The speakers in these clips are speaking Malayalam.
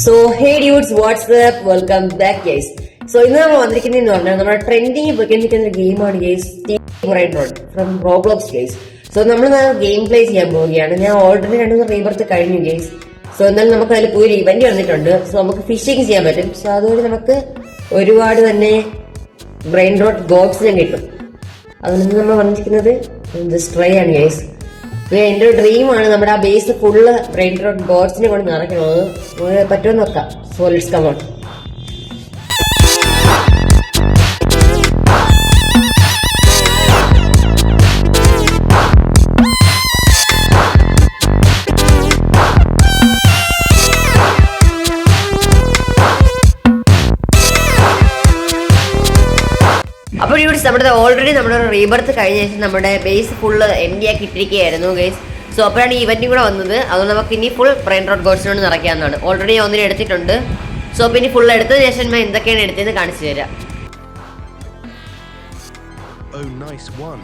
സോ ഹേ dudes WhatsApp welcome back guys. So ഇന്ന് നമ്മൾ വന്നിരിക്കുന്നതെന്ന് പറഞ്ഞാൽ നമ്മുടെ ട്രെൻഡിങ് നിൽക്കുന്ന ഗെയിമാണ് guys, from Roblox guys. So നമ്മൾ ഗെയിം പ്ലേ ചെയ്യാൻ പോവുകയാണ്. ഞാൻ ഓൾറെഡി 2 റീബർത്ത് കഴിഞ്ഞു ഗൈസ്. സോ എന്നാലും നമുക്ക് അതിൽ പോയി ഇവന്റ് വന്നിട്ടുണ്ട്. സോ നമുക്ക് ഫിഷിംഗ് ചെയ്യാൻ പറ്റും. സോ അതുവഴി നമുക്ക് ഒരുപാട് തന്നെ ബ്രെയിൻ റോട്ട് ഗോഡ്സിനെ കിട്ടും. അതുകൊണ്ട് നമ്മൾ വന്നിരിക്കുന്നത് ട്രൈ ആണ് ഗൈസ്. എന്റെ ഒരു ഡ്രീമാണ് നമ്മുടെ ആ ബേസ് ഫുള്ള് ബ്രെയിൻ റോട്ട് ഗോഡ്സിനെ കൊണ്ട് നിറയ്ക്കണമെന്ന്. പറ്റുമെന്ന് നോക്കാം. So let's come on. അപ്പോൾ ഇവിടെ നമ്മുടെ ഓൾറെഡി നമ്മുടെ റീബർത്ത് കഴിഞ്ഞ ശേഷം നമ്മുടെ ബേസ് ഫുള്ള് എംഡി ആക്കി ഇട്ടിരിക്കുകയായിരുന്നു ഗൈസ്. സോ അപ്പോഴാണ് ഈ ഇവന്റും കൂടെ വന്നത്. അതുകൊണ്ട് നമുക്ക് ഇനി ഫുൾ ബ്രെയിൻ റോട്ട് ഗോഡ്സിനോട് നിറയ്ക്കാവുന്നതാണ്. ഓൾറെഡി ഞാൻ ഒന്നിനെ എടുത്തിട്ടുണ്ട്. സോ പിന്നെ ഫുൾ എടുത്തതിന് ശേഷം ഞാൻ എന്തൊക്കെയാണ് എടുത്തതെന്ന് കാണിച്ചു തരാം. Oh, nice one.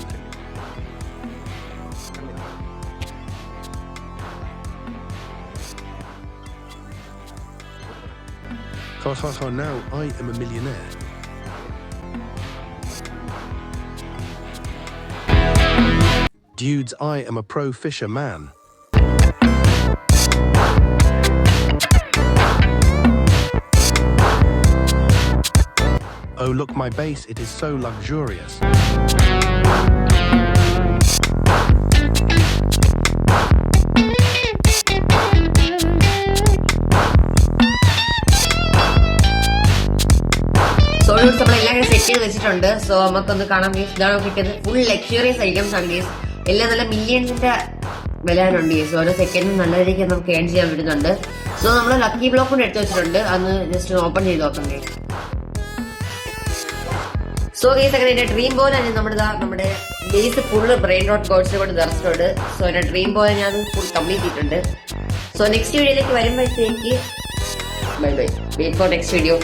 Now I am a millionaire. Dudes, I am a pro fisherman. Oh, look my base, it is so luxurious. So നമ്മളെല്ലാം സെറ്റ് ചെയ്ത് വെച്ചിട്ടുണ്ട്. സോ നമുക്കൊന്ന് കാണാം ഗീസ്. ഇതാണ് കിട്ടിയത്. ഫുൾ ലക്ഷറിയസ് ഐറ്റംസ് ആണ് ഗീസ്. എല്ലാം നല്ല മില്യൺസിന്റെ വിലയാനുണ്ട് ഗീസ്. ഓരോ സെക്കൻഡും നല്ല രീതിക്ക് നമുക്ക് ഏൺ ചെയ്യാൻ പറ്റുന്നുണ്ട്. സോ നമ്മൾ ലക്കി ബ്ലോക്ക് കൊണ്ട് എടുത്ത് വെച്ചിട്ടുണ്ട്. അന്ന് ജസ്റ്റ് ഓപ്പൺ ചെയ്ത് നോക്കാം ഗീസ്. സോ ഗീസ് അങ്ങനെ എന്റെ ഡ്രീം പോലെ നമ്മുടെ ബേസ് ഫുള്ള് ബ്രെയിൻ റോട്ട് ഗോഡ്സിനെ കൊണ്ട് നിറച്ചിട്ടുണ്ട്. സോ എന്റെ ഡ്രീം പോലെ ഞാൻ ഫുൾ കംപ്ലീറ്റ് ചെയ്തിട്ടുണ്ട്. സോ നെക്സ്റ്റ് വീഡിയോയിലേക്ക് വരുമ്പോഴത്തേക്ക് bye bye. Wait for next video.